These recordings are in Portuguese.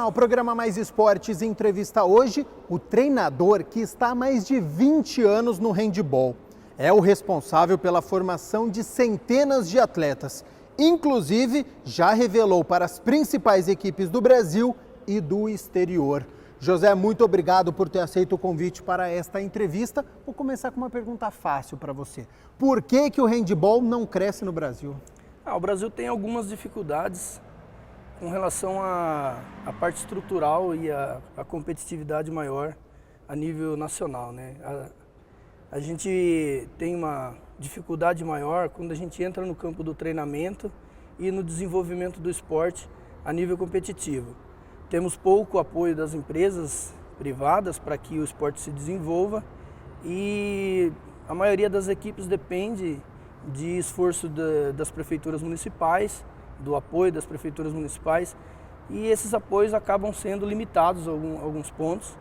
o programa Mais Esportes entrevista hoje o treinador que está há mais de 20 anos no handebol. É o responsável pela formação de centenas de atletas. Inclusive, já revelou para as principais equipes do Brasil e do exterior. José, muito obrigado por ter aceito o convite para esta entrevista. Vou começar com uma pergunta fácil para você. Por que o handebol não cresce no Brasil? O Brasil tem algumas dificuldades com relação à parte estrutural e à competitividade maior a nível nacional, né? A gente tem uma dificuldade maior quando a gente entra no campo do treinamento e no desenvolvimento do esporte a nível competitivo. Temos pouco apoio das empresas privadas para que o esporte se desenvolva e a maioria das equipes depende de esforço das prefeituras municipais, do apoio das prefeituras municipais, e esses apoios acabam sendo limitados a alguns pontos.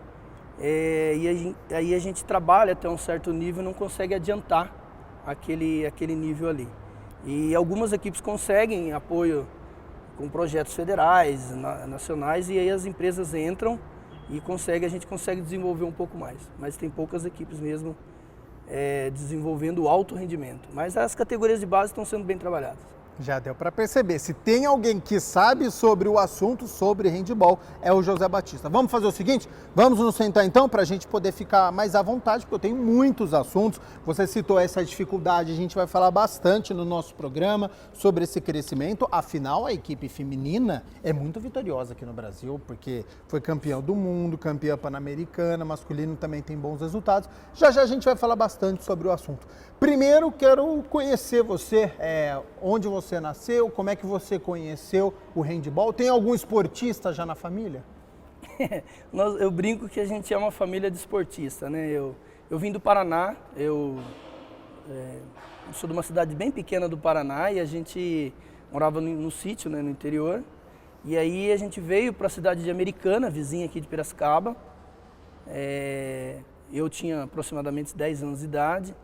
E aí a gente trabalha até um certo nível e não consegue adiantar aquele nível ali. E algumas equipes conseguem apoio com projetos federais, nacionais, e aí as empresas entram e a gente consegue desenvolver um pouco mais. Mas tem poucas equipes mesmo desenvolvendo alto rendimento. Mas as categorias de base estão sendo bem trabalhadas. Já deu para perceber. Se tem alguém que sabe sobre o assunto, sobre handebol, é o José Batista. Vamos fazer o seguinte? Vamos nos sentar então para a gente poder ficar mais à vontade, porque eu tenho muitos assuntos. Você citou essa dificuldade, a gente vai falar bastante no nosso programa sobre esse crescimento. Afinal, a equipe feminina é muito vitoriosa aqui no Brasil, porque foi campeã do mundo, campeã pan-americana, masculino também tem bons resultados. Já já a gente vai falar bastante sobre o assunto. Primeiro, quero conhecer você, onde você nasceu, como é que você conheceu o handebol? Tem algum esportista já na família? Eu brinco que a gente é uma família de esportista, né? Eu vim do Paraná, eu sou de uma cidade bem pequena do Paraná e a gente morava no sítio, né, no interior. E aí a gente veio para a cidade de Americana, vizinha aqui de Piracicaba. Eu tinha aproximadamente 10 anos de idade.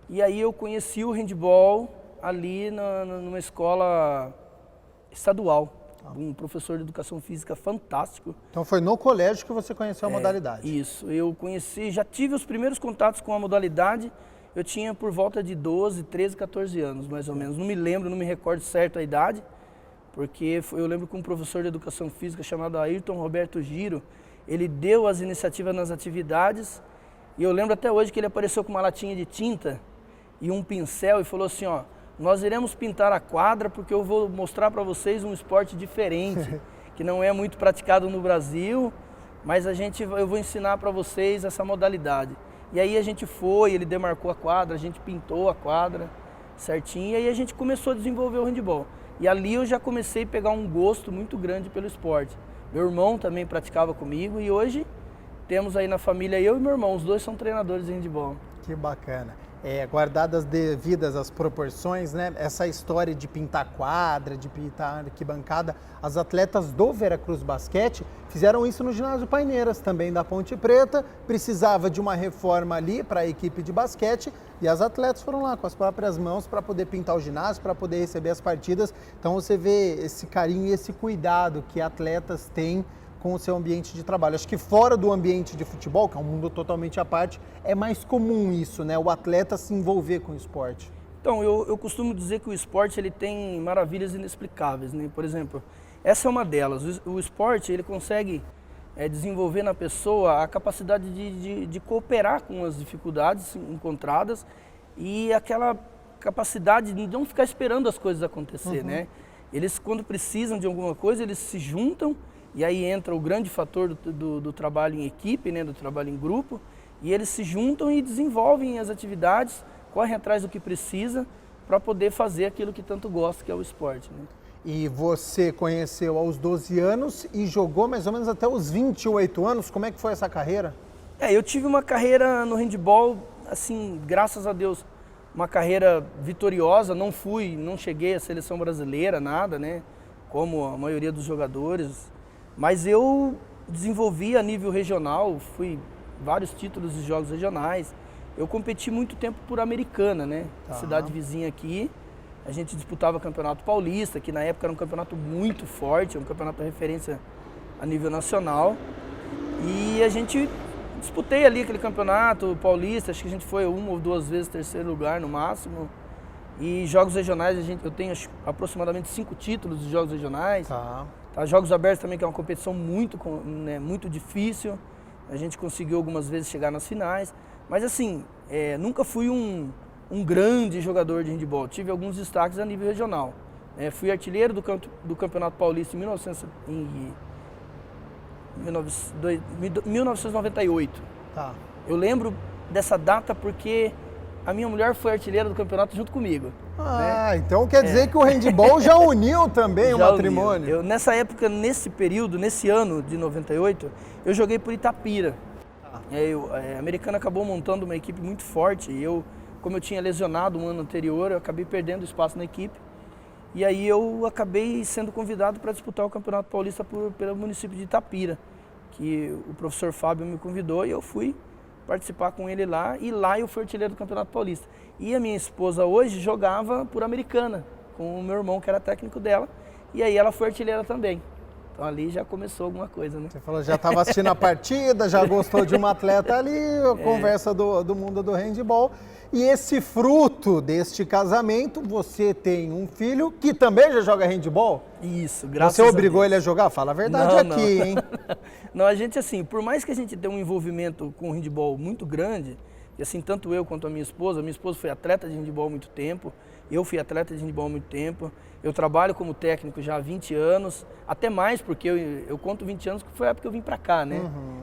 E aí eu conheci o handebol ali numa escola estadual, um professor de educação física fantástico. Então foi no colégio que você conheceu a modalidade? Isso, eu conheci, já tive os primeiros contatos com a modalidade, eu tinha por volta de 12, 13, 14 anos mais ou menos. Não me lembro, não me recordo certo a idade, porque eu lembro que um professor de educação física chamado Ayrton Roberto Giro, ele deu as iniciativas nas atividades e eu lembro até hoje que ele apareceu com uma latinha de tinta e um pincel e falou assim, ó, nós iremos pintar a quadra porque eu vou mostrar para vocês um esporte diferente, que não é muito praticado no Brasil, mas eu vou ensinar para vocês essa modalidade. E aí a gente foi, ele demarcou a quadra, a gente pintou a quadra certinho, e aí a gente começou a desenvolver o handebol. E ali eu já comecei a pegar um gosto muito grande pelo esporte. Meu irmão também praticava comigo e hoje temos aí na família eu e meu irmão, os dois são treinadores de handebol. Que bacana. Guardadas devidas as proporções, né? Essa história de pintar quadra, de pintar arquibancada, as atletas do Veracruz Basquete fizeram isso no ginásio Paineiras, também da Ponte Preta, precisava de uma reforma ali para a equipe de basquete e as atletas foram lá com as próprias mãos para poder pintar o ginásio, para poder receber as partidas. Então você vê esse carinho e esse cuidado que atletas têm com o seu ambiente de trabalho. Acho que fora do ambiente de futebol, que é um mundo totalmente à parte, é mais comum isso, né? O atleta se envolver com o esporte. Então, eu costumo dizer que o esporte ele tem maravilhas inexplicáveis, né? Por exemplo, essa é uma delas. O esporte ele consegue desenvolver na pessoa a capacidade de cooperar com as dificuldades encontradas e aquela capacidade de não ficar esperando as coisas acontecer, né? Eles, quando precisam de alguma coisa, eles se juntam. E aí entra o grande fator do trabalho em equipe, né, do trabalho em grupo, e eles se juntam e desenvolvem as atividades, correm atrás do que precisa para poder fazer aquilo que tanto gosta, que é o esporte, né? E você conheceu aos 12 anos e jogou mais ou menos até os 28 anos, como é que foi essa carreira? Eu tive uma carreira no handebol, assim, graças a Deus, uma carreira vitoriosa, não cheguei à seleção brasileira, nada, né, como a maioria dos jogadores. Mas eu desenvolvi a nível regional, fui vários títulos de jogos regionais. Eu competi muito tempo por Americana, né? Cidade vizinha aqui. A gente disputava campeonato paulista, que na época era um campeonato muito forte, um campeonato de referência a nível nacional. E a gente disputei ali aquele campeonato paulista, acho que a gente foi 1 ou 2 vezes terceiro lugar no máximo. E jogos regionais, eu tenho aproximadamente 5 títulos de jogos regionais. Tá. Jogos abertos também, que é uma competição muito difícil. A gente conseguiu algumas vezes chegar nas finais. Mas assim, nunca fui um grande jogador de handebol. Tive alguns destaques a nível regional. Fui artilheiro do Campeonato Paulista em 1998. Tá. Eu lembro dessa data porque a minha mulher foi artilheira do campeonato junto comigo. Ah, então quer dizer que o handebol já uniu também o matrimônio. Nessa época, nesse período, nesse ano de 98, eu joguei por Itapira. A Americana acabou montando uma equipe muito forte e como eu tinha lesionado um ano anterior, eu acabei perdendo espaço na equipe. E aí eu acabei sendo convidado para disputar o Campeonato Paulista pelo município de Itapira, que o professor Fábio me convidou e eu fui participar com ele lá, e lá eu fui artilheiro do Campeonato Paulista. E a minha esposa hoje jogava por Americana, com o meu irmão que era técnico dela, e aí ela foi artilheira também. Então ali já começou alguma coisa, né? Você falou, já estava assistindo a partida, já gostou de um atleta ali, a conversa do mundo do handebol. E esse fruto deste casamento, você tem um filho que também já joga handebol? Isso, graças a Deus. Você obrigou ele a jogar? Fala a verdade aqui, hein? Não, a gente assim, por mais que a gente tenha um envolvimento com o handebol muito grande, e assim, tanto eu quanto a minha esposa foi atleta de handebol há muito tempo, eu fui atleta de handebol há muito tempo, eu trabalho como técnico já há 20 anos, até mais, porque eu conto 20 anos que foi a época que eu vim pra cá, né?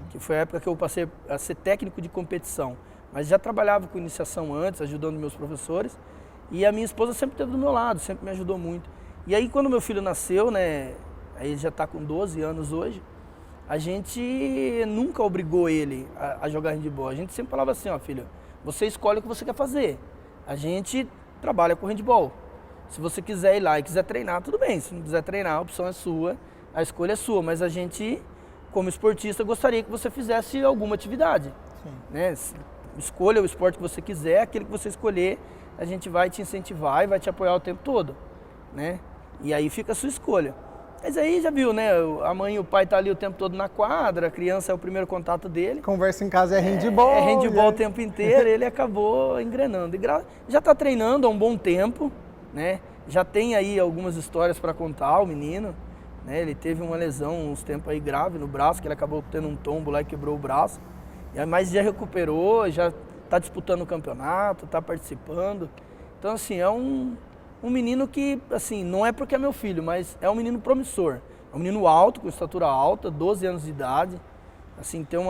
Que foi a época que eu passei a ser técnico de competição. Mas já trabalhava com iniciação antes, ajudando meus professores, e a minha esposa sempre esteve do meu lado, sempre me ajudou muito. E aí quando meu filho nasceu, né, aí ele já está com 12 anos hoje, a gente nunca obrigou ele a jogar handebol. A gente sempre falava assim, ó, filho, você escolhe o que você quer fazer. A gente trabalha com handebol. Se você quiser ir lá e quiser treinar, tudo bem. Se não quiser treinar, a opção é sua, a escolha é sua. Mas a gente, como esportista, gostaria que você fizesse alguma atividade. Sim. Né? Escolha o esporte que você quiser, aquele que você escolher, a gente vai te incentivar e vai te apoiar o tempo todo, né? E aí fica a sua escolha. Mas aí já viu, né? A mãe e o pai tá ali o tempo todo na quadra, a criança é o primeiro contato dele. Conversa em casa é handebol. É handebol o tempo inteiro, ele acabou engrenando. E já tá treinando há um bom tempo, né? Já tem aí algumas histórias para contar, o menino, né? Ele teve uma lesão uns tempos aí grave no braço, que ele acabou tendo um tombo lá e quebrou o braço. Mas já recuperou, já está disputando o campeonato, está participando. Então, assim, é um menino que, assim, não é porque é meu filho, mas é um menino promissor. É um menino alto, com estatura alta, 12 anos de idade. Assim, tem um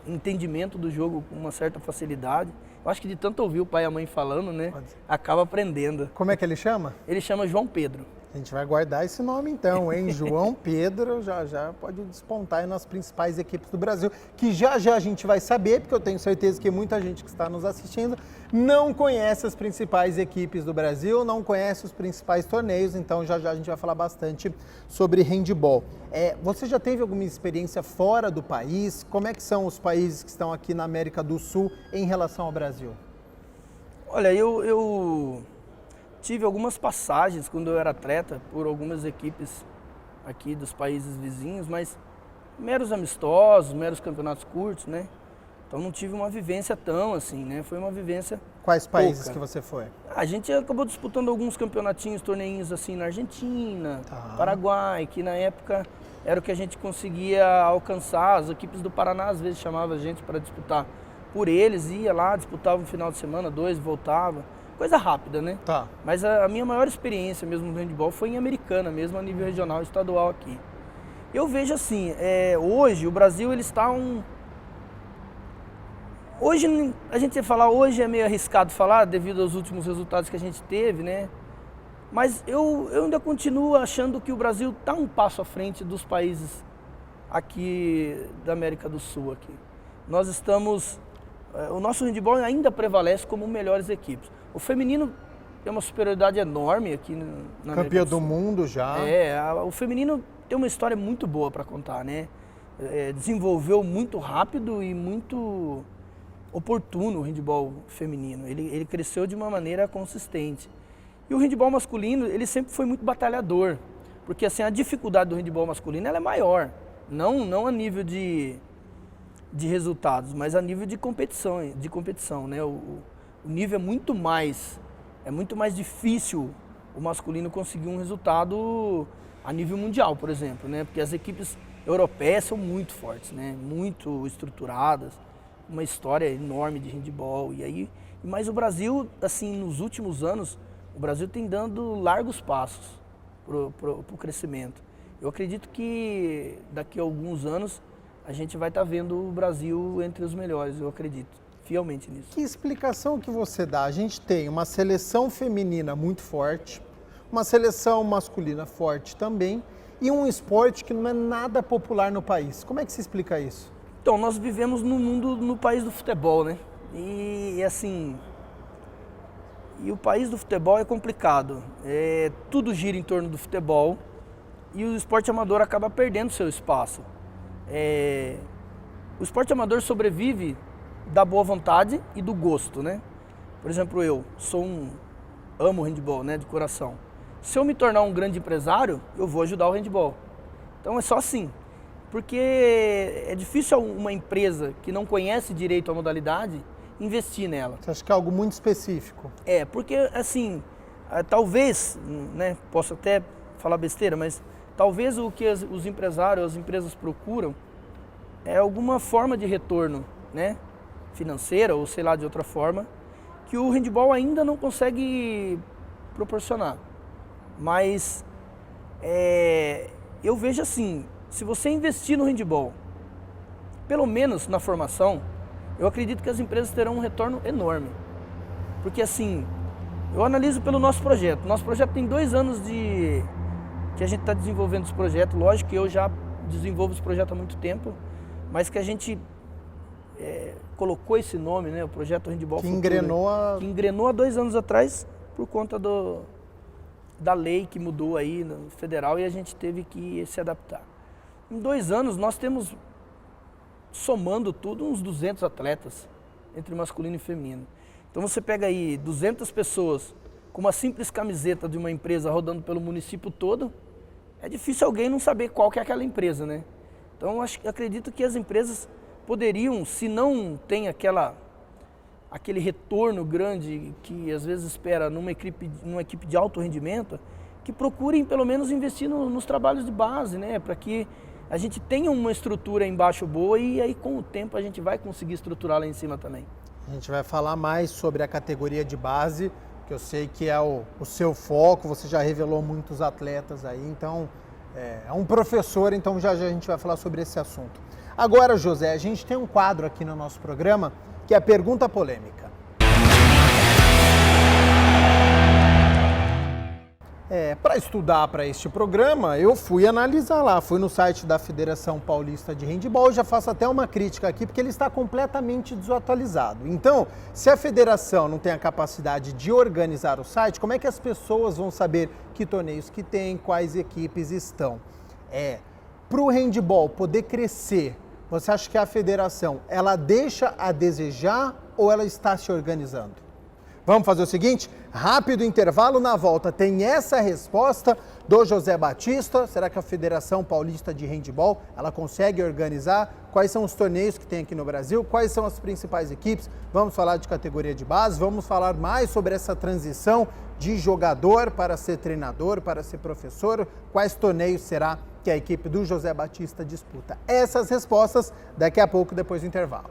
entendimento do jogo com uma certa facilidade. Eu acho que de tanto ouvir o pai e a mãe falando, né, acaba aprendendo. Como é que ele chama? Ele chama João Pedro. A gente vai guardar esse nome então, hein? João Pedro já pode despontar aí nas principais equipes do Brasil, que já a gente vai saber, porque eu tenho certeza que muita gente que está nos assistindo não conhece as principais equipes do Brasil, não conhece os principais torneios, então já a gente vai falar bastante sobre handebol. Você já teve alguma experiência fora do país? Como é que são os países que estão aqui na América do Sul em relação ao Brasil? Olha, eu tive algumas passagens quando eu era atleta por algumas equipes aqui dos países vizinhos, mas meros amistosos, meros campeonatos curtos, né? Então não tive uma vivência tão assim, né? Foi uma vivência Quais países pouca. Que você foi? A gente acabou disputando alguns campeonatinhos, torneinhos assim na Argentina, Paraguai, que na época era o que a gente conseguia alcançar. As equipes do Paraná às vezes chamavam a gente para disputar por eles, ia lá, disputava um final de semana, 2, voltava. Coisa rápida, né? Tá. Mas a minha maior experiência mesmo no handebol foi em Americana, mesmo a nível regional, estadual aqui. Eu vejo assim, hoje o Brasil ele está Hoje, a gente ia falar, hoje é meio arriscado falar devido aos últimos resultados que a gente teve, né? Mas eu ainda continuo achando que o Brasil está um passo à frente dos países aqui da América do Sul. Aqui. Nós estamos... O nosso handebol ainda prevalece como melhores equipes. O feminino tem uma superioridade enorme aqui na América Campeão do Sul. do mundo já. O feminino tem uma história muito boa para contar, né? Desenvolveu muito rápido e muito oportuno o handebol feminino. Ele cresceu de uma maneira consistente. E o handebol masculino, ele sempre foi muito batalhador, porque assim, a dificuldade do handebol masculino ela é maior. Não a nível de resultados, mas a nível de competição, né? O nível é muito mais difícil o masculino conseguir um resultado a nível mundial, por exemplo, né? Porque as equipes europeias são muito fortes, né? Muito estruturadas, uma história enorme de handebol. Mas o Brasil, assim, nos últimos anos, o Brasil tem dando largos passos pro crescimento. Eu acredito que daqui a alguns anos a gente vai estar vendo o Brasil entre os melhores, eu acredito fielmente nisso. Que explicação que você dá? A gente tem uma seleção feminina muito forte, uma seleção masculina forte também e um esporte que não é nada popular no país. Como é que se explica isso? Então, nós vivemos no país do futebol, né? E assim, o país do futebol é complicado. Tudo gira em torno do futebol e o esporte amador acaba perdendo seu espaço. O esporte amador sobrevive da boa vontade e do gosto, né? Por exemplo, eu amo o handebol, né, de coração. Se eu me tornar um grande empresário, eu vou ajudar o handebol. Então é só assim. Porque é difícil uma empresa que não conhece direito a modalidade investir nela. Você acha que é algo muito específico? Porque assim, talvez, né, posso até falar besteira, mas talvez o que os empresários, as empresas procuram é alguma forma de retorno, né, financeira ou sei lá, de outra forma, que o handebol ainda não consegue proporcionar. Mas eu vejo assim, se você investir no handebol, pelo menos na formação, eu acredito que as empresas terão um retorno enorme. Porque assim, eu analiso pelo nosso projeto. Nosso projeto tem 2 anos que a gente está desenvolvendo esse projeto. Lógico que eu já desenvolvo esse projeto há muito tempo, mas que a gente colocou esse nome, né, o projeto Handebol Futuro, que engrenou há 2 anos atrás por conta da lei que mudou aí no federal e a gente teve que se adaptar. Em 2 anos nós temos, somando tudo, uns 200 atletas entre masculino e feminino. Então você pega aí 200 pessoas com uma simples camiseta de uma empresa rodando pelo município todo, é difícil alguém não saber qual que é aquela empresa, né? Então acredito que as empresas poderiam, se não tem aquele retorno grande que às vezes espera numa equipe de alto rendimento, que procurem pelo menos investir nos trabalhos de base, né? Para que a gente tenha uma estrutura embaixo boa e aí com o tempo a gente vai conseguir estruturar lá em cima também. A gente vai falar mais sobre a categoria de base, que eu sei que é o seu foco, você já revelou muitos atletas aí, então é um professor, então já a gente vai falar sobre esse assunto. Agora, José, a gente tem um quadro aqui no nosso programa que é a Pergunta Polêmica. Para estudar para este programa, eu fui analisar lá, fui no site da Federação Paulista de Handebol, já faço até uma crítica aqui, porque ele está completamente desatualizado. Então, se a federação não tem a capacidade de organizar o site, como é que as pessoas vão saber que torneios que tem, quais equipes estão? Para o handebol poder crescer, você acha que a federação, ela deixa a desejar ou ela está se organizando? Vamos fazer o seguinte, rápido intervalo, na volta tem essa resposta do José Batista. Será que a Federação Paulista de Handebol, ela consegue organizar? Quais são os torneios que tem aqui no Brasil? Quais são as principais equipes? Vamos falar de categoria de base, vamos falar mais sobre essa transição de jogador para ser treinador, para ser professor. Quais torneios será que a equipe do José Batista disputa? Essas respostas daqui a pouco, depois do intervalo.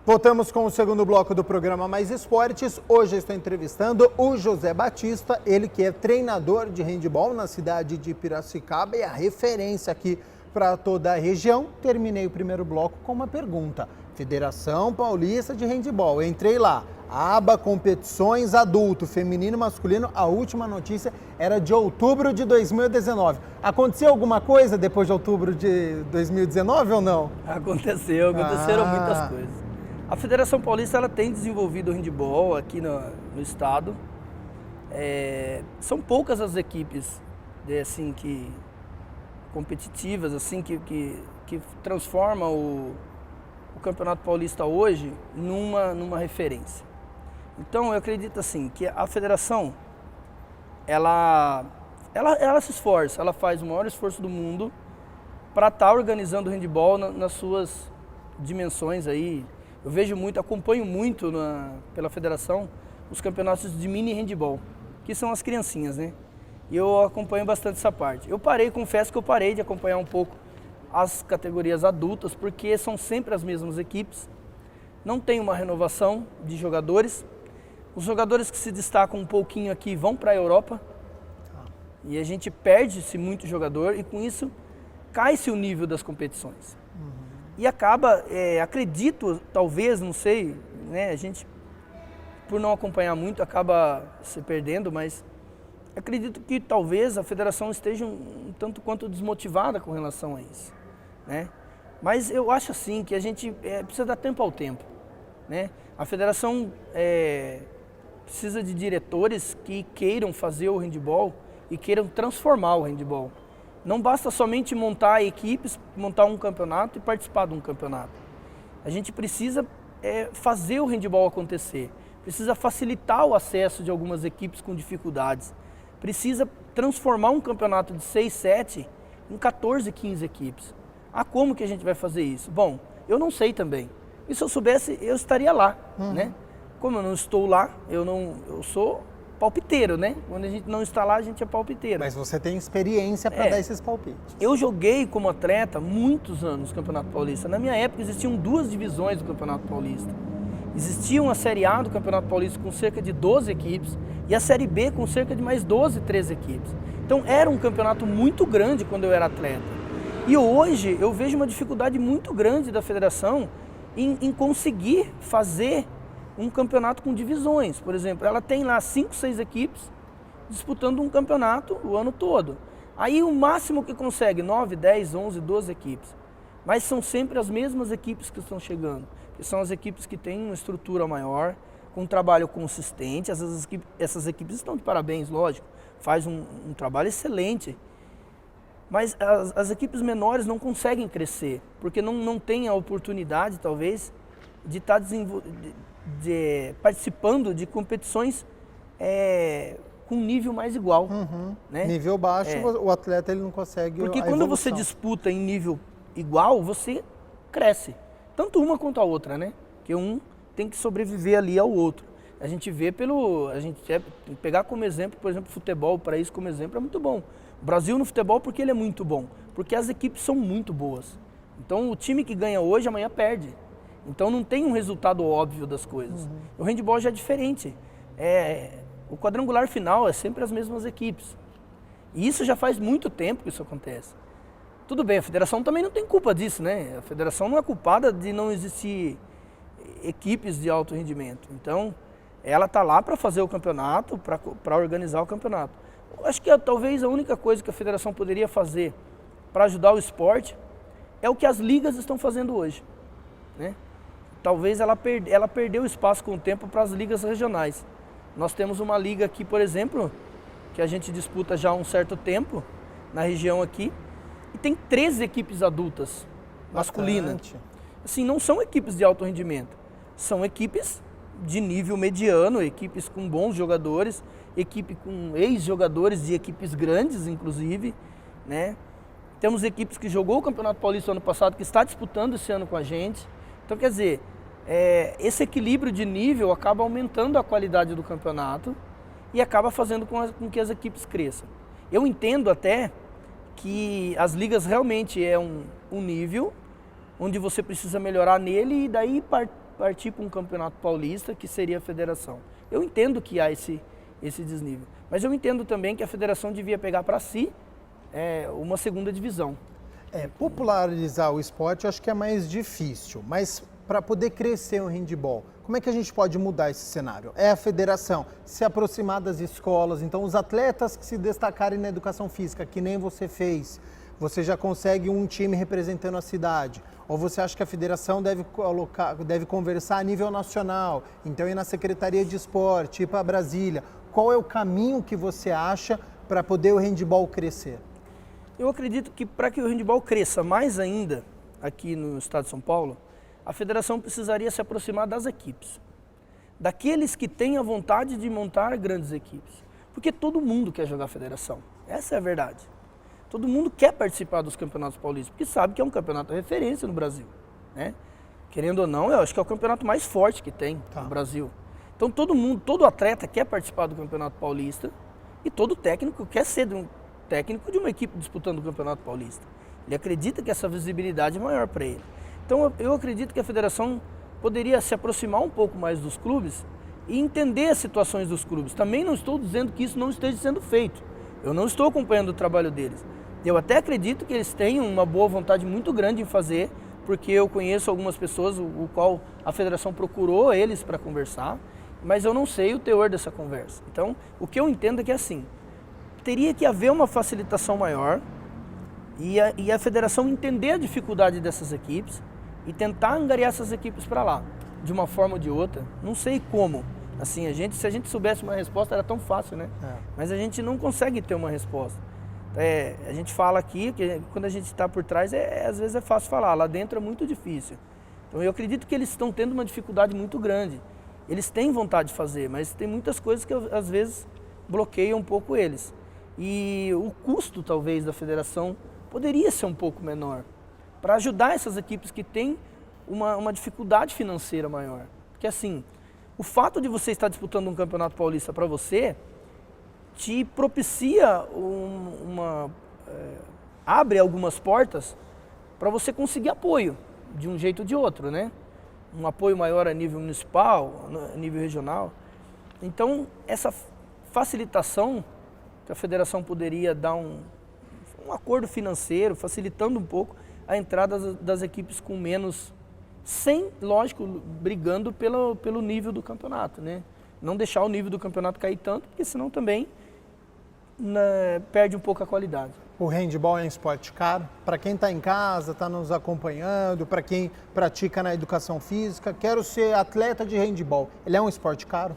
Voltamos com o segundo bloco do programa Mais Esportes. Hoje eu estou entrevistando o José Batista, ele que é treinador de handebol na cidade de Piracicaba e a referência aqui para toda a região. Terminei o primeiro bloco com uma pergunta. Federação Paulista de Handebol, entrei lá, aba competições adulto, feminino e masculino, a última notícia era de outubro de 2019. Aconteceu alguma coisa depois de outubro de 2019 ou não? Aconteceram muitas coisas. A Federação Paulista ela tem desenvolvido o handebol aqui no estado. São poucas as equipes assim, competitivas assim, que transformam o Campeonato Paulista hoje numa referência. Então eu acredito assim, que a federação, ela se esforça, ela faz o maior esforço do mundo para estar organizando o handebol nas suas dimensões aí. Eu vejo muito, acompanho muito pela federação os campeonatos de mini handebol, que são as criancinhas, né? E eu acompanho bastante essa parte. Eu confesso que eu parei de acompanhar um pouco as categorias adultas, porque são sempre as mesmas equipes, não tem uma renovação de jogadores. Os jogadores que se destacam um pouquinho aqui vão para a Europa, e a gente perde-se muito jogador, e com isso cai-se o nível das competições. E acaba, acredito, talvez, não sei, né, a gente, por não acompanhar muito, acaba se perdendo, mas acredito que talvez a federação esteja um tanto quanto desmotivada com relação a isso, né? Mas eu acho assim que a gente precisa dar tempo ao tempo, né? A federação precisa de diretores que queiram fazer o handebol e queiram transformar o handebol. Não basta somente montar equipes, montar um campeonato e participar de um campeonato. A gente precisa fazer o handebol acontecer, precisa facilitar o acesso de algumas equipes com dificuldades, precisa transformar um campeonato de 6, 7 em 14, 15 equipes. Ah, como que a gente vai fazer isso? Bom, eu não sei também. E se eu soubesse, eu estaria lá, né? Como eu não estou lá, eu sou palpiteiro, né? Quando a gente não está lá, a gente é palpiteiro. Mas você tem experiência para dar esses palpites. Eu joguei como atleta muitos anos no Campeonato Paulista. Na minha época existiam 2 divisões do Campeonato Paulista. Existia uma Série A do Campeonato Paulista com cerca de 12 equipes e a Série B com cerca de mais 12, 13 equipes. Então era um campeonato muito grande quando eu era atleta. E hoje eu vejo uma dificuldade muito grande da federação em conseguir fazer um campeonato com divisões. Por exemplo, ela tem lá 5, 6 equipes disputando um campeonato o ano todo. Aí o máximo que consegue, 9, 10, 11, 12 equipes. Mas são sempre as mesmas equipes que estão chegando, que são as equipes que têm uma estrutura maior, com um trabalho consistente. Essas equipes estão de parabéns, lógico, faz um trabalho excelente. Mas as equipes menores não conseguem crescer, porque não têm a oportunidade, talvez, de estar participando de competições com nível mais igual. Né? Nível baixo, o atleta ele não consegue. Porque quando você disputa em nível igual, você cresce. Tanto uma quanto a outra, né? Porque um tem que sobreviver ali ao outro. A gente vê pegar como exemplo, por exemplo, futebol, para isso como exemplo, é muito bom. O Brasil no futebol, porque ele é muito bom? Porque as equipes são muito boas. Então o time que ganha hoje, amanhã perde. Então não tem um resultado óbvio das coisas. O handebol já é diferente. O quadrangular final é sempre as mesmas equipes. E isso já faz muito tempo que isso acontece. Tudo bem, a federação também não tem culpa disso, né? A federação não é culpada de não existir equipes de alto rendimento. Então, ela está lá para fazer o campeonato, para organizar o campeonato. Eu acho que talvez a única coisa que a federação poderia fazer para ajudar o esporte é o que as ligas estão fazendo hoje, né? Talvez ela perdeu espaço com o tempo para as ligas regionais. Nós temos uma liga aqui, por exemplo, que a gente disputa já há um certo tempo, na região aqui, e tem 13 equipes adultas, masculinas. Assim, não são equipes de alto rendimento, são equipes de nível mediano, equipes com bons jogadores, equipe com ex-jogadores de equipes grandes, inclusive, né? Temos equipes que jogou o Campeonato Paulista ano passado, que está disputando esse ano com a gente. Então, quer dizer, esse equilíbrio de nível acaba aumentando a qualidade do campeonato e acaba fazendo com que as equipes cresçam. Eu entendo até que as ligas realmente é um nível onde você precisa melhorar nele e daí partir para um campeonato paulista, que seria a federação. Eu entendo que há esse desnível, mas eu entendo também que a federação devia pegar para si uma segunda divisão. Popularizar o esporte eu acho que é mais difícil, mas para poder crescer o handebol, como é que a gente pode mudar esse cenário? É a federação se aproximar das escolas, então os atletas que se destacarem na educação física, que nem você fez, você já consegue um time representando a cidade. Ou você acha que a federação deve conversar a nível nacional, então ir na Secretaria de Esporte, ir para Brasília? Qual é o caminho que você acha para poder o handebol crescer? Eu acredito que para que o handebol cresça mais ainda aqui no estado de São Paulo, a federação precisaria se aproximar das equipes. daqueles que têm a vontade de montar grandes equipes. Porque todo mundo quer jogar federação, essa é a verdade. Todo mundo quer participar dos campeonatos paulistas, porque sabe que é um campeonato de referência no Brasil, né? Querendo ou não, eu acho que é o campeonato mais forte que tem no Brasil. Então todo atleta quer participar do Campeonato Paulista e todo técnico quer ser um técnico de uma equipe disputando o Campeonato Paulista. Ele acredita que essa visibilidade é maior para ele. Então eu acredito que a federação poderia se aproximar um pouco mais dos clubes e entender as situações dos clubes. Também não estou dizendo que isso não esteja sendo feito. Eu não estou acompanhando o trabalho deles. Eu até acredito que eles tenham uma boa vontade muito grande em fazer, porque eu conheço algumas pessoas, o qual a federação procurou eles para conversar, mas eu não sei o teor dessa conversa. Então, o que eu entendo é que assim, teria que haver uma facilitação maior e a federação entender a dificuldade dessas equipes e tentar angariar essas equipes para lá, de uma forma ou de outra. Não sei como. Assim, se a gente soubesse uma resposta era tão fácil, né? Mas a gente não consegue ter uma resposta. A gente fala aqui, que quando a gente está por trás, às vezes é fácil falar, lá dentro é muito difícil. Então eu acredito que eles estão tendo uma dificuldade muito grande. Eles têm vontade de fazer, mas tem muitas coisas que às vezes bloqueiam um pouco eles. E o custo, talvez, da federação poderia ser um pouco menor, para ajudar essas equipes que têm uma dificuldade financeira maior. Porque assim, o fato de você estar disputando um campeonato paulista para você, te propicia abre algumas portas para você conseguir apoio, de um jeito ou de outro, né? Um apoio maior a nível municipal, a nível regional. Então, essa facilitação que a federação poderia dar um acordo financeiro, facilitando um pouco a entrada das equipes com menos, sem, lógico, brigando pelo nível do campeonato, né? Não deixar o nível do campeonato cair tanto, porque senão também perde um pouco a qualidade. O handebol é um esporte caro? Para quem está em casa, está nos acompanhando, para quem pratica na educação física, quero ser atleta de handebol. Ele é um esporte caro?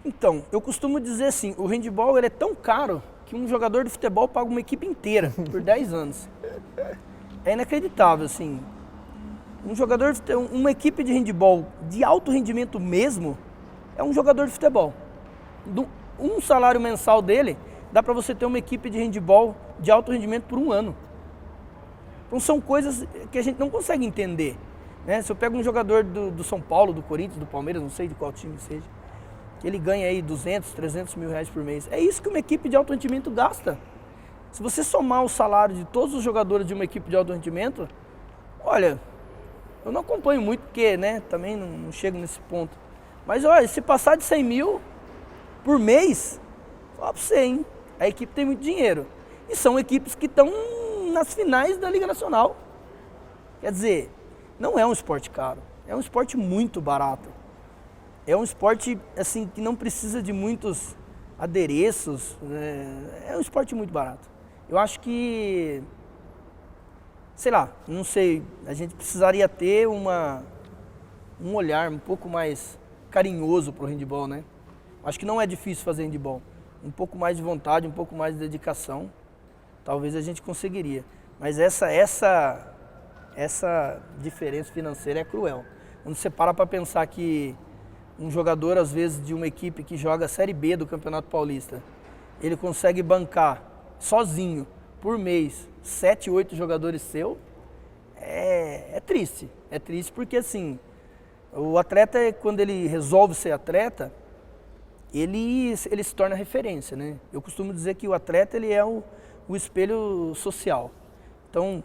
Então, eu costumo dizer assim, o handebol ele é tão caro que um jogador de futebol paga uma equipe inteira por 10 anos. É inacreditável, assim. Uma equipe de handebol de alto rendimento mesmo é um jogador de futebol. Um salário mensal dele dá para você ter uma equipe de handebol de alto rendimento por um ano. Então são coisas que a gente não consegue entender, né? Se eu pego um jogador do São Paulo, do Corinthians, do Palmeiras, não sei de qual time seja, que ele ganha aí 200, 300 mil reais por mês. É isso que uma equipe de alto rendimento gasta. Se você somar o salário de todos os jogadores de uma equipe de alto rendimento, olha, eu não acompanho muito porque, né, também não chego nesse ponto. Mas olha, se passar de 100 mil por mês, fala pra você, hein? A equipe tem muito dinheiro. E são equipes que estão nas finais da Liga Nacional. Quer dizer, não é um esporte caro, é um esporte muito barato. É um esporte assim, que não precisa de muitos adereços, é um esporte muito barato. Eu acho que, sei lá, não sei, a gente precisaria ter um olhar um pouco mais carinhoso para o handebol, né? Acho que não é difícil fazer handebol. Um pouco mais de vontade, um pouco mais de dedicação, talvez a gente conseguiria. Mas essa diferença financeira é cruel. Quando você para pensar que um jogador, às vezes, de uma equipe que joga a Série B do Campeonato Paulista, ele consegue bancar sozinho, por mês, 7, 8 jogadores seu, é triste. É triste porque, assim, o atleta, quando ele resolve ser atleta, ele se torna referência, né? Eu costumo dizer que o atleta ele é o espelho social. Então,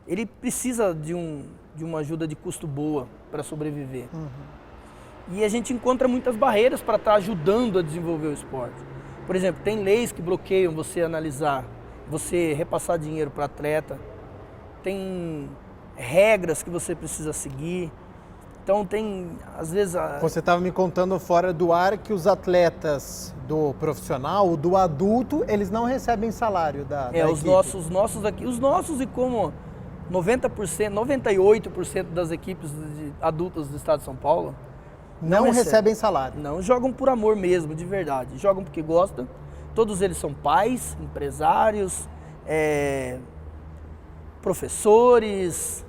ele precisa de uma ajuda de custo boa para sobreviver. E a gente encontra muitas barreiras para estar ajudando a desenvolver o esporte. Por exemplo, tem leis que bloqueiam você analisar, você repassar dinheiro para atleta. Tem regras que você precisa seguir. Então tem, às vezes... Você estava me contando fora do ar que os atletas do profissional, do adulto, eles não recebem salário da equipe. Os nossos e como 90%, 98% das equipes adultas do estado de São Paulo não recebem salário. Não, jogam por amor mesmo, de verdade. Jogam porque gostam. Todos eles são pais, empresários, professores...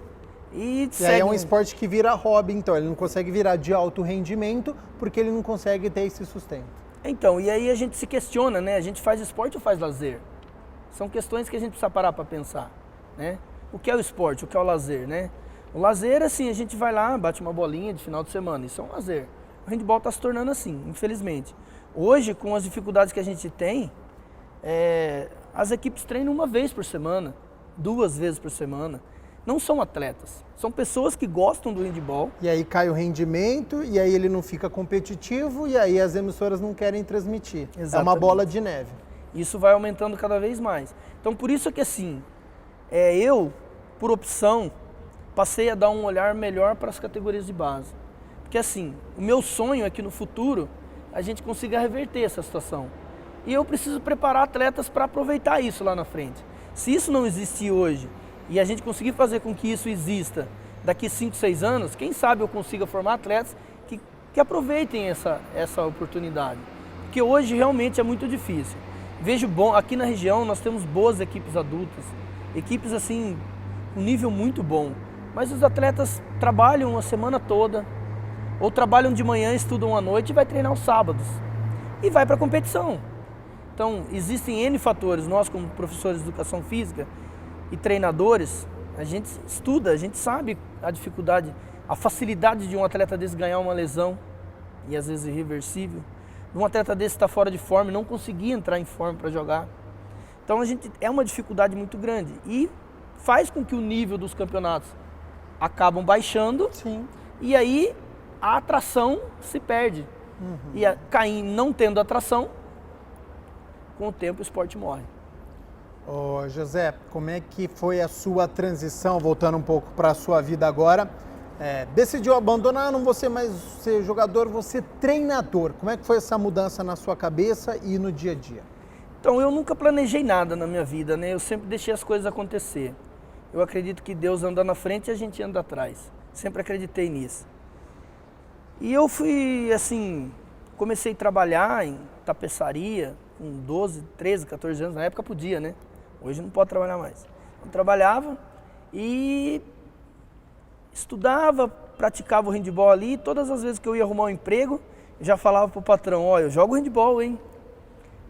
E aí é um esporte que vira hobby, então. Ele não consegue virar de alto rendimento porque ele não consegue ter esse sustento. Então, e aí a gente se questiona, né? A gente faz esporte ou faz lazer? São questões que a gente precisa parar para pensar, né? O que é o esporte, o que é o lazer, né? O lazer, assim, a gente vai lá, bate uma bolinha de final de semana, isso é um lazer. O handebol está se tornando assim, infelizmente. Hoje, com as dificuldades que a gente tem, as equipes treinam uma vez por semana, 2 vezes por semana. Não são atletas, são pessoas que gostam do handebol. E aí cai o rendimento, e aí ele não fica competitivo, e aí as emissoras não querem transmitir. Exatamente. É uma bola de neve. Isso vai aumentando cada vez mais. Então, por isso que assim, eu, por opção, passei a dar um olhar melhor para as categorias de base. Porque assim, o meu sonho é que no futuro a gente consiga reverter essa situação. E eu preciso preparar atletas para aproveitar isso lá na frente. Se isso não existir hoje, e a gente conseguir fazer com que isso exista daqui 5, 6 anos, quem sabe eu consiga formar atletas que aproveitem essa oportunidade. Porque hoje realmente é muito difícil. Vejo aqui na região nós temos boas equipes adultas, equipes assim, um nível muito bom. Mas os atletas trabalham a semana toda, ou trabalham de manhã, estudam à noite e vai treinar aos sábados. E vai para a competição. Então, existem N fatores. Nós, como professores de educação física e treinadores, a gente estuda, a gente sabe a dificuldade, a facilidade de um atleta desse ganhar uma lesão, e às vezes irreversível. De um atleta desse estar fora de forma e não conseguir entrar em forma para jogar. Então, é uma dificuldade muito grande. E faz com que o nível dos campeonatos acabam baixando. Sim. E aí a atração se perde. E não tendo atração, com o tempo o esporte morre. Ô, José, como é que foi a sua transição, voltando um pouco para a sua vida agora? Decidiu abandonar, não você mais ser jogador, você treinador. Como é que foi essa mudança na sua cabeça e no dia a dia? Então, eu nunca planejei nada na minha vida, né? Eu sempre deixei as coisas acontecer. Eu acredito que Deus anda na frente e a gente anda atrás. Sempre acreditei nisso. E eu fui, assim, comecei a trabalhar em tapeçaria com 12, 13, 14 anos. Na época podia, né? Hoje não pode trabalhar mais. Eu trabalhava e estudava, praticava o handebol ali. E todas as vezes que eu ia arrumar um emprego, eu já falava pro patrão, ó, eu jogo handebol, hein?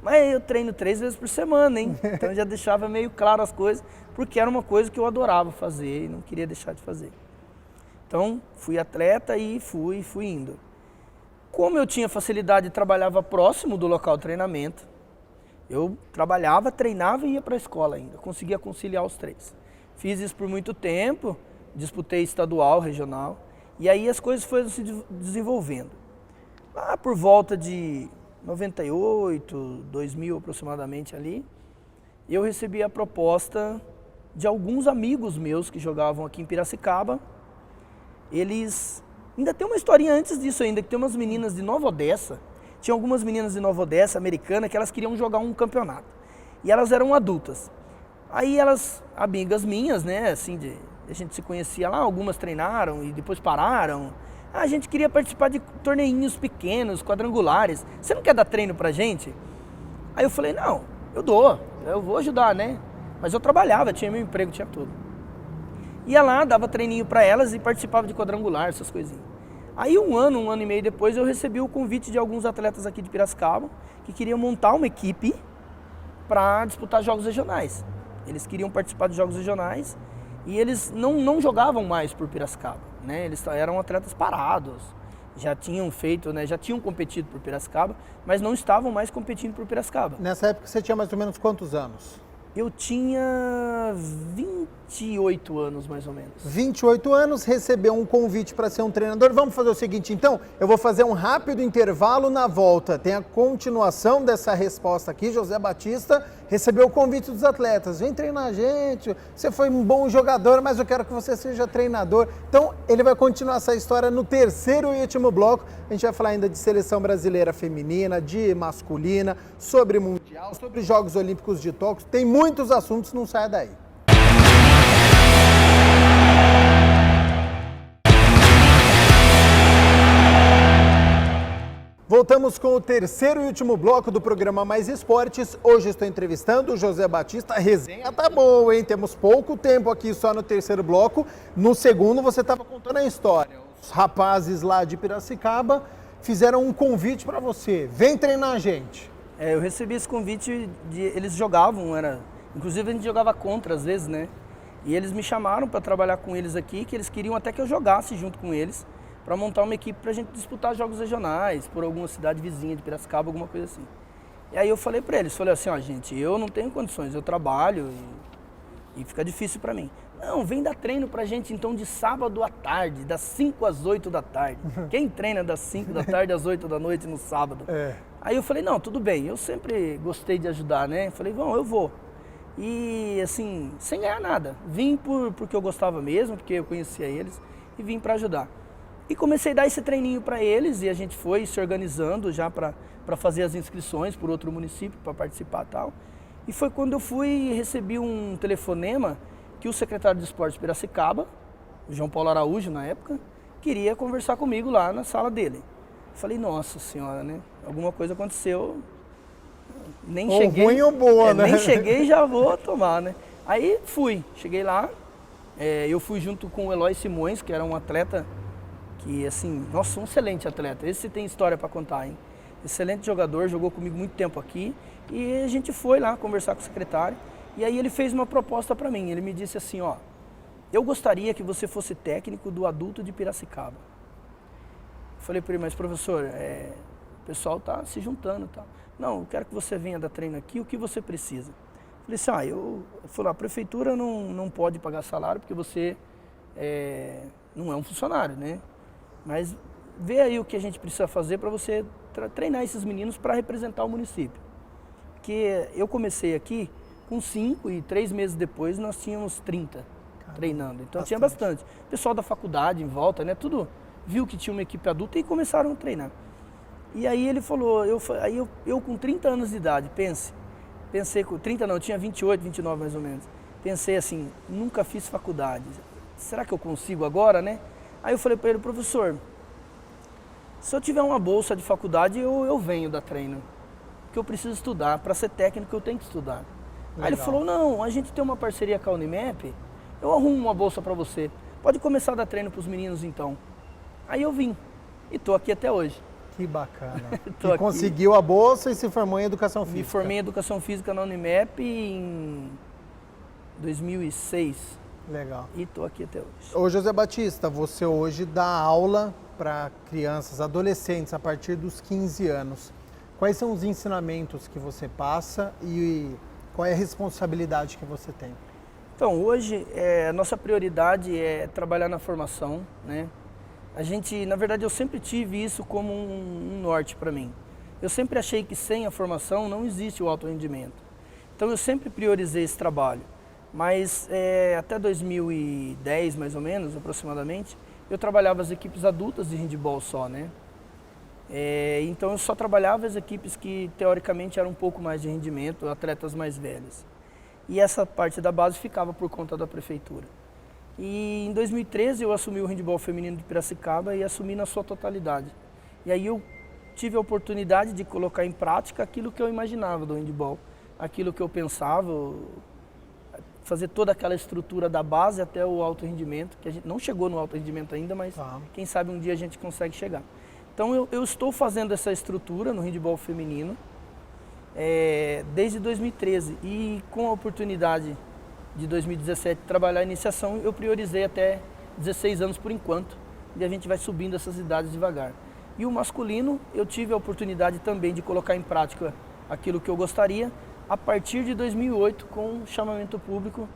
Mas eu treino 3 vezes por semana, hein? Então eu já deixava meio claro as coisas, porque era uma coisa que eu adorava fazer e não queria deixar de fazer. Então, fui atleta e fui indo. Como eu tinha facilidade e trabalhava próximo do local de treinamento, eu trabalhava, treinava e ia para a escola ainda. Conseguia conciliar os 3. Fiz isso por muito tempo, disputei estadual, regional, e aí as coisas foram se desenvolvendo. Lá por volta de 98, 2000 aproximadamente ali, eu recebi a proposta de alguns amigos meus que jogavam aqui em Piracicaba. Eles, ainda tem uma historinha antes disso ainda, que tem umas meninas de Nova Odessa, tinha algumas meninas de Nova Odessa, americana, que elas queriam jogar um campeonato. E elas eram adultas. Aí elas, amigas minhas, né, assim, a gente se conhecia lá, algumas treinaram e depois pararam. A gente queria participar de torneinhos pequenos, quadrangulares. Você não quer dar treino pra gente? Aí eu falei, não, eu vou ajudar, né? Mas eu trabalhava, tinha meu emprego, tinha tudo. Ia lá, dava treininho pra elas e participava de quadrangular, essas coisinhas. Aí um ano e meio depois eu recebi o convite de alguns atletas aqui de Piracicaba que queriam montar uma equipe para disputar jogos regionais. Eles queriam participar de jogos regionais e eles não jogavam mais por Piracicaba, né? Eles eram atletas parados, já tinham feito, né? Já tinham competido por Piracicaba, mas não estavam mais competindo por Piracicaba. Nessa época você tinha mais ou menos quantos anos? Eu tinha 28 anos, mais ou menos. 28 anos, recebeu um convite para ser um treinador. Vamos fazer o seguinte, então, eu vou fazer um rápido intervalo. Na volta tem a continuação dessa resposta aqui. José Batista recebeu o convite dos atletas. Vem treinar a gente, você foi um bom jogador, mas eu quero que você seja treinador. Então, ele vai continuar essa história no terceiro e último bloco. A gente vai falar ainda de seleção brasileira feminina, de masculina, sobre mundial, sobre Jogos Olímpicos de Tóquio. Tem muitos assuntos, não saia daí. Voltamos com o terceiro e último bloco do programa Mais Esportes. Hoje estou entrevistando o José Batista. A resenha tá boa, hein? Temos pouco tempo aqui só no terceiro bloco. No segundo você estava contando a história. Os rapazes lá de Piracicaba fizeram um convite para você. Vem treinar a gente. Eu recebi esse convite, eles jogavam, inclusive a gente jogava contra às vezes, né? E eles me chamaram para trabalhar com eles aqui, que eles queriam até que eu jogasse junto com eles, para montar uma equipe para a gente disputar jogos regionais, por alguma cidade vizinha de Piracicaba, alguma coisa assim. E aí eu falei para eles, assim, ó gente, eu não tenho condições, eu trabalho e fica difícil para mim. Não, vem dar treino pra gente então de sábado à tarde, das 5 às 8 da tarde. Quem treina das 5 da tarde às 8 da noite no sábado? Aí eu falei, não, tudo bem, eu sempre gostei de ajudar, né? Falei, bom, eu vou. E assim, sem ganhar nada. Vim porque eu gostava mesmo, porque eu conhecia eles e vim para ajudar. E comecei a dar esse treininho para eles e a gente foi se organizando já para fazer as inscrições por outro município para participar e tal. E foi quando eu fui e recebi um telefonema que o secretário de Esportes de Piracicaba, o João Paulo Araújo na época, queria conversar comigo lá na sala dele. Falei, nossa senhora, né? Alguma coisa aconteceu. Nem ou cheguei. Ruim ou boa, né? Nem cheguei e já vou tomar, né? Aí fui, cheguei lá, eu fui junto com o Eloy Simões, que era um atleta que, assim, nossa, um excelente atleta. Esse tem história para contar, hein? Excelente jogador, jogou comigo muito tempo aqui. E a gente foi lá conversar com o secretário. E aí ele fez uma proposta para mim. Ele me disse assim, ó, eu gostaria que você fosse técnico do adulto de Piracicaba. Falei para ele, mas professor, o pessoal tá se juntando e tal. Não, eu quero que você venha dar treino aqui, o que você precisa? Falei assim, eu falei, a prefeitura não pode pagar salário porque você não é um funcionário, né? Mas vê aí o que a gente precisa fazer para você treinar esses meninos para representar o município. Porque eu comecei aqui com 5 e 3 meses depois nós tínhamos 30 treinando. Então tinha bastante. O pessoal da faculdade em volta, né? Tudo viu que tinha uma equipe adulta e começaram a treinar. E aí ele falou, eu com 30 anos de idade, pensei com 30 não, eu tinha 28, 29 mais ou menos. Pensei assim, nunca fiz faculdade. Será que eu consigo agora, né? Aí eu falei para ele, professor, se eu tiver uma bolsa de faculdade, eu venho dar treino. Porque eu preciso estudar. Para ser técnico, eu tenho que estudar. Legal. Aí ele falou, não, a gente tem uma parceria com a Unimap, eu arrumo uma bolsa para você. Pode começar a dar treino para os meninos, então. Aí eu vim. E estou aqui até hoje. Que bacana. E conseguiu a bolsa e se formou em Educação Física. Me formei em Educação Física na Unimap em 2006. Legal. E estou aqui até hoje. Ô José Batista, você hoje dá aula para crianças, adolescentes, a partir dos 15 anos. Quais são os ensinamentos que você passa e qual é a responsabilidade que você tem? Então, hoje, a nossa prioridade é trabalhar na formação, né? A gente, na verdade, eu sempre tive isso como um norte para mim. Eu sempre achei que sem a formação não existe o alto rendimento. Então, eu sempre priorizei esse trabalho. Mas até 2010, mais ou menos, aproximadamente, eu trabalhava as equipes adultas de handebol só, né? Então eu só trabalhava as equipes que teoricamente eram um pouco mais de rendimento, atletas mais velhos. E essa parte da base ficava por conta da prefeitura. E em 2013 eu assumi o handebol feminino de Piracicaba e assumi na sua totalidade. E aí eu tive a oportunidade de colocar em prática aquilo que eu imaginava do handebol, aquilo que eu pensava, fazer toda aquela estrutura da base até o alto rendimento, que a gente não chegou no alto rendimento ainda, mas quem sabe um dia a gente consegue chegar. Então eu estou fazendo essa estrutura no handebol feminino desde 2013 e com a oportunidade de 2017 trabalhar a iniciação, eu priorizei até 16 anos por enquanto, e a gente vai subindo essas idades devagar. E o masculino, eu tive a oportunidade também de colocar em prática aquilo que eu gostaria, a partir de 2008, com o chamamento público,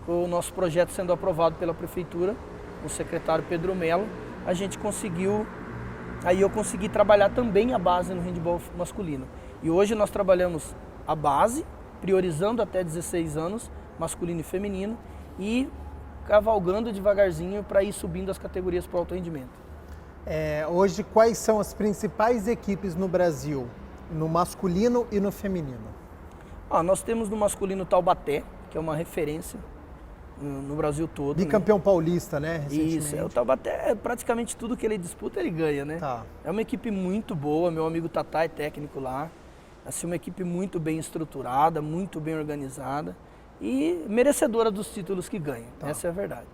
com o nosso projeto sendo aprovado pela prefeitura, o secretário Pedro Melo, a gente conseguiu, aí eu consegui trabalhar também a base no handebol masculino. E hoje nós trabalhamos a base, priorizando até 16 anos, masculino e feminino, e cavalgando devagarzinho para ir subindo as categorias para o alto rendimento. Hoje, quais são as principais equipes no Brasil, no masculino e no feminino? Nós temos no masculino Taubaté, que é uma referência no Brasil todo. Bicampeão paulista, né? Recentemente. Isso, o Taubaté, praticamente tudo que ele disputa, ele ganha, né? Tá. É uma equipe muito boa, meu amigo Tatá é técnico lá. Assim, uma equipe muito bem estruturada, muito bem organizada e merecedora dos títulos que ganha, essa é a verdade.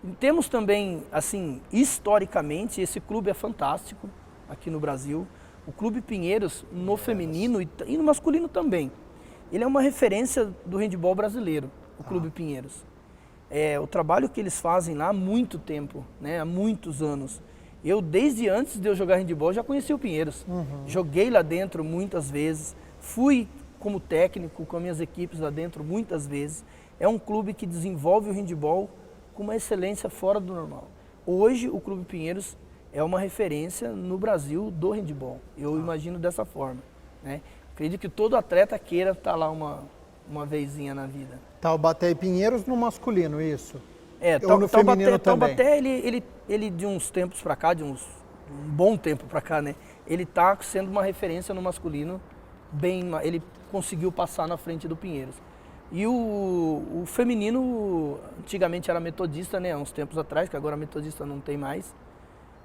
E temos também, assim, historicamente, esse clube é fantástico aqui no Brasil. O Clube Pinheiros, no feminino e no masculino também. Ele é uma referência do handebol brasileiro, o Clube Pinheiros. O trabalho que eles fazem lá há muito tempo, né, há muitos anos. Eu, desde antes de eu jogar handebol, já conheci o Pinheiros. Joguei lá dentro muitas vezes, fui como técnico com as minhas equipes lá dentro muitas vezes. É um clube que desenvolve o handebol com uma excelência fora do normal. Hoje, o Clube Pinheiros é uma referência no Brasil do handebol. Eu imagino dessa forma, né? Acredito que todo atleta queira estar lá uma vezinha na vida. Taubaté e Pinheiros no masculino, isso? Ou no feminino também? Taubaté, ele de uns tempos para cá, um bom tempo para cá, né? Ele está sendo uma referência no masculino, ele conseguiu passar na frente do Pinheiros. E o feminino, antigamente era metodista, né? Há uns tempos atrás, que agora metodista não tem mais,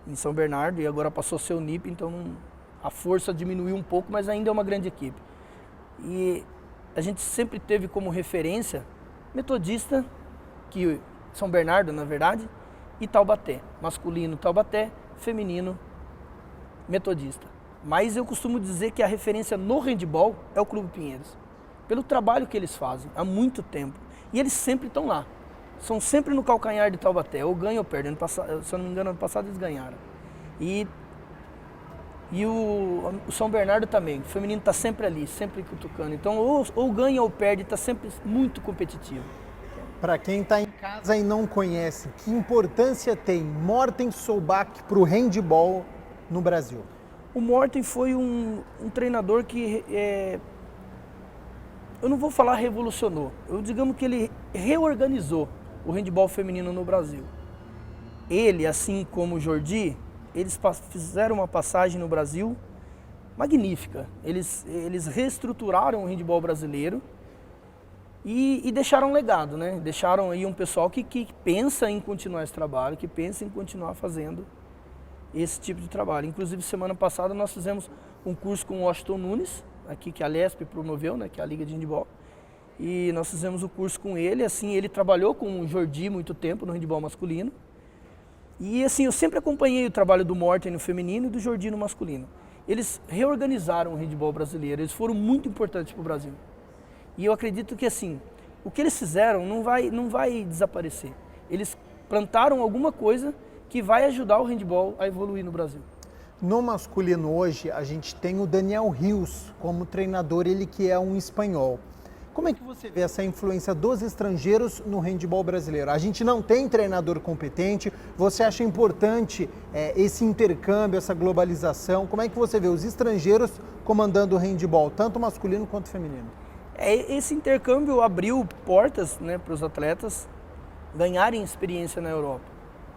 em São Bernardo, e agora passou a ser o NIP, então a força diminuiu um pouco, mas ainda é uma grande equipe. E a gente sempre teve como referência metodista, que São Bernardo, na verdade, e Taubaté. Masculino, Taubaté, feminino, metodista. Mas eu costumo dizer que a referência no handebol é o Clube Pinheiros, pelo trabalho que eles fazem há muito tempo. E eles sempre estão lá. São sempre no calcanhar de Taubaté, ou ganham ou perdem. Se eu não me engano, ano passado eles ganharam. E o São Bernardo também, o feminino está sempre ali, sempre cutucando. Então, ou ganha ou perde, está sempre muito competitivo. Para quem está em casa e não conhece, que importância tem Morten Solbach para o handebol no Brasil? O Morten foi um treinador que, eu não vou falar revolucionou, digamos que ele reorganizou o handebol feminino no Brasil. Ele, assim como o Jordi, eles fizeram uma passagem no Brasil magnífica. Eles reestruturaram o handebol brasileiro e deixaram um legado, né? Deixaram aí um pessoal que pensa em continuar esse trabalho, que pensa em continuar fazendo esse tipo de trabalho. Inclusive, semana passada nós fizemos um curso com o Washington Nunes, aqui que a Lesp promoveu, né? Que é a Liga de Handebol. E nós fizemos o curso com ele, assim, ele trabalhou com o Jordi muito tempo no handebol masculino. E assim, eu sempre acompanhei o trabalho do Morten no feminino e do Jordi no masculino. Eles reorganizaram o handebol brasileiro, eles foram muito importantes para o Brasil. E eu acredito que assim, o que eles fizeram não vai desaparecer. Eles plantaram alguma coisa que vai ajudar o handebol a evoluir no Brasil. No masculino hoje, a gente tem o Daniel Rios como treinador, ele que é um espanhol. Como é que você vê essa influência dos estrangeiros no handebol brasileiro? A gente não tem treinador competente, você acha importante esse intercâmbio, essa globalização? Como é que você vê os estrangeiros comandando o handebol, tanto masculino quanto feminino? Esse intercâmbio abriu portas, né, para os atletas ganharem experiência na Europa.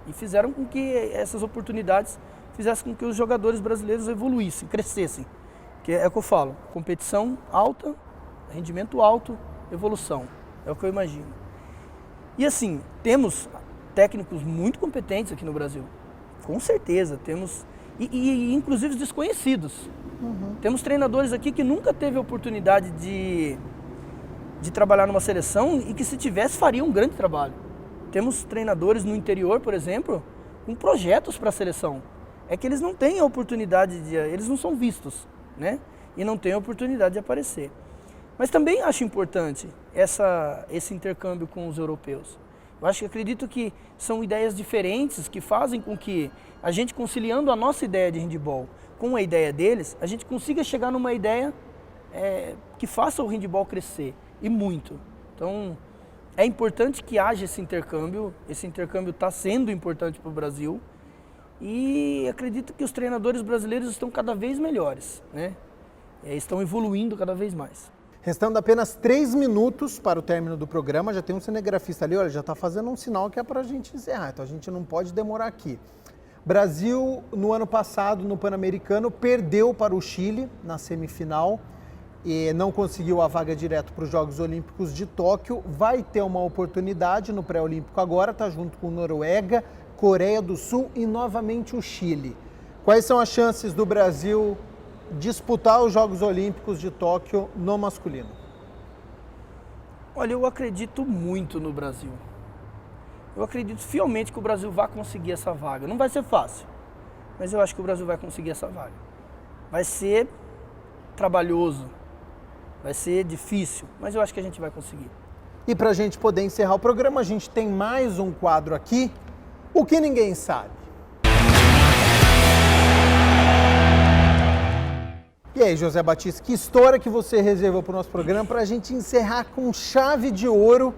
E fizeram com que essas oportunidades fizessem com que os jogadores brasileiros evoluíssem, crescessem. Que é o que eu falo, competição alta, rendimento alto, evolução. É o que eu imagino. E assim, temos técnicos muito competentes aqui no Brasil. Com certeza, temos. E inclusive desconhecidos. Temos treinadores aqui que nunca teve a oportunidade de trabalhar numa seleção e que se tivesse faria um grande trabalho. Temos treinadores no interior, por exemplo, com projetos para a seleção. É que eles não têm a oportunidade eles não são vistos, né? E não têm a oportunidade de aparecer. Mas também acho importante esse intercâmbio com os europeus. Eu acredito que são ideias diferentes que fazem com que a gente, conciliando a nossa ideia de handebol com a ideia deles, a gente consiga chegar numa ideia que faça o handebol crescer, e muito. Então, é importante que haja esse intercâmbio está sendo importante para o Brasil, e acredito que os treinadores brasileiros estão cada vez melhores, né? Estão evoluindo cada vez mais. Restando apenas 3 minutos para o término do programa, já tem um cinegrafista ali, olha, já está fazendo um sinal que é para a gente encerrar, então a gente não pode demorar aqui. Brasil, no ano passado, no Pan-Americano, perdeu para o Chile na semifinal. e não conseguiu a vaga direto para os Jogos Olímpicos de Tóquio, vai ter uma oportunidade no pré-olímpico agora, está junto com Noruega, Coreia do Sul e novamente o Chile. Quais são as chances do Brasil disputar os Jogos Olímpicos de Tóquio no masculino? Olha, eu acredito muito no Brasil. Eu acredito fielmente que o Brasil vai conseguir essa vaga. Não vai ser fácil, mas eu acho que o Brasil vai conseguir essa vaga. Vai ser trabalhoso, vai ser difícil, mas eu acho que a gente vai conseguir. E para a gente poder encerrar o programa, a gente tem mais um quadro aqui, O que Ninguém Sabe. E aí, José Batista, que história que você reservou para o nosso programa para a gente encerrar com chave de ouro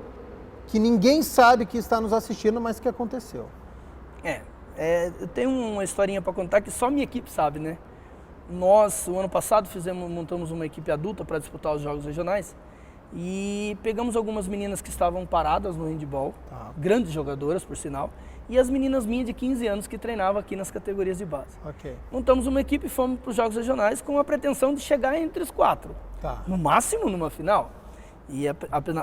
que ninguém sabe que está nos assistindo, mas que aconteceu? Eu tenho uma historinha para contar que só minha equipe sabe, né? Nós, o ano passado, montamos uma equipe adulta para disputar os Jogos Regionais e pegamos algumas meninas que estavam paradas no handebol, grandes jogadoras, por sinal, e as meninas minhas de 15 anos que treinavam aqui nas categorias de base. Montamos uma equipe e fomos para os Jogos Regionais com a pretensão de chegar entre os 4, no máximo numa final. E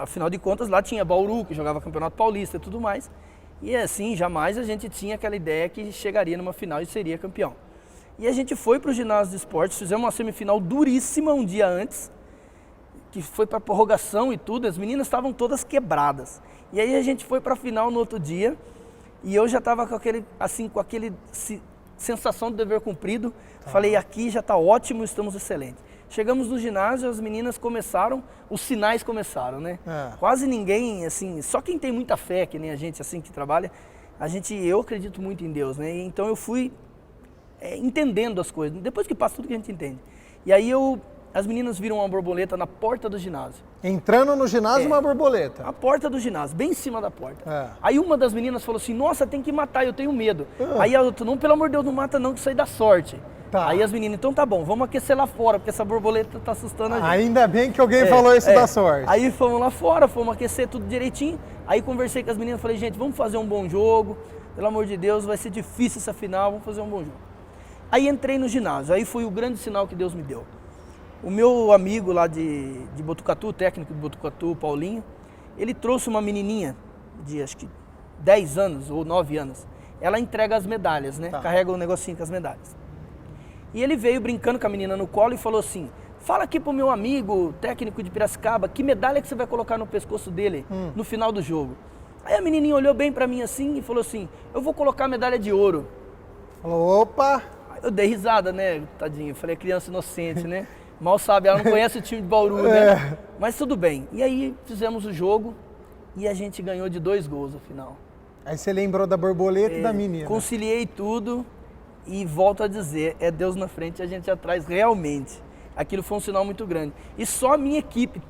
afinal de contas lá tinha Bauru, que jogava Campeonato Paulista e tudo mais, e assim, jamais a gente tinha aquela ideia que chegaria numa final e seria campeão. E a gente foi para o ginásio de esportes, fizemos uma semifinal duríssima um dia antes, que foi para prorrogação e tudo, as meninas estavam todas quebradas. E aí a gente foi para a final no outro dia, e eu já estava com aquele sensação de dever cumprido. Falei, aqui já está ótimo, estamos excelentes. Chegamos no ginásio, as meninas começaram, os sinais começaram, né? Quase ninguém, assim, só quem tem muita fé, que nem a gente, assim, que trabalha, eu acredito muito em Deus, né? Então eu fui entendendo as coisas, depois que passa tudo que a gente entende. E aí as meninas viram uma borboleta na porta do ginásio. Entrando no ginásio, uma borboleta? A porta do ginásio, bem em cima da porta. Aí uma das meninas falou assim, nossa, tem que matar, eu tenho medo. Aí a outra, não, pelo amor de Deus, não mata não, que isso aí dá sorte. Aí as meninas, então tá bom, vamos aquecer lá fora, porque essa borboleta tá assustando a gente. Ainda bem que alguém falou isso da sorte. Aí fomos lá fora, fomos aquecer tudo direitinho. Aí conversei com as meninas, falei, gente, vamos fazer um bom jogo. Pelo amor de Deus, vai ser difícil essa final, vamos fazer um bom jogo. Aí entrei no ginásio, aí foi o grande sinal que Deus me deu. O meu amigo lá de Botucatu, o técnico de Botucatu, o Paulinho, ele trouxe uma menininha de acho que 10 anos ou 9 anos. Ela entrega as medalhas, né? Carrega um negocinho com as medalhas. E ele veio brincando com a menina no colo e falou assim, fala aqui pro meu amigo, técnico de Piracicaba, que medalha que você vai colocar no pescoço dele no final do jogo. Aí a menininha olhou bem pra mim assim e falou assim, eu vou colocar a medalha de ouro. Falou, opa! Eu dei risada, né, tadinho, falei, criança inocente, né? Mal sabe, ela não conhece o time de Bauru, né? Mas tudo bem. E aí fizemos o jogo e a gente ganhou de 2 gols no final. Aí você lembrou da borboleta e da menina. Conciliei tudo e volto a dizer, é Deus na frente e a gente atrás realmente. Aquilo foi um sinal muito grande. E só a minha equipe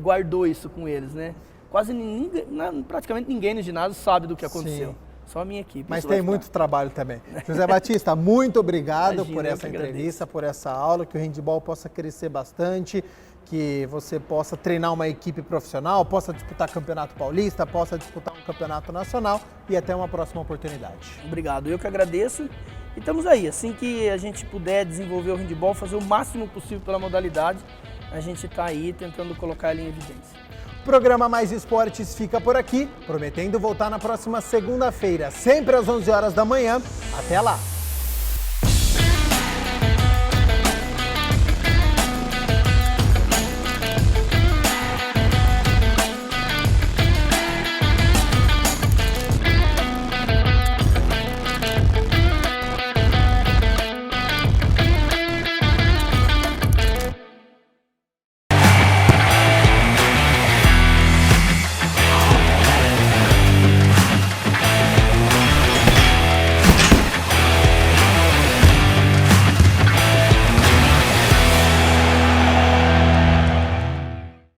guardou isso com eles, né? Quase ninguém, praticamente ninguém no ginásio sabe do que aconteceu. Sim. Só a minha equipe. Mas tem muito trabalho também. José Batista, muito obrigado por essa entrevista, por essa aula, que o handebol possa crescer bastante, que você possa treinar uma equipe profissional, possa disputar campeonato paulista, possa disputar um campeonato nacional e até uma próxima oportunidade. Obrigado, eu que agradeço. E estamos aí, assim que a gente puder desenvolver o handebol, fazer o máximo possível pela modalidade, a gente está aí tentando colocar ele em evidência. O programa Mais Esportes fica por aqui, prometendo voltar na próxima segunda-feira, sempre às 11 horas da manhã. Até lá!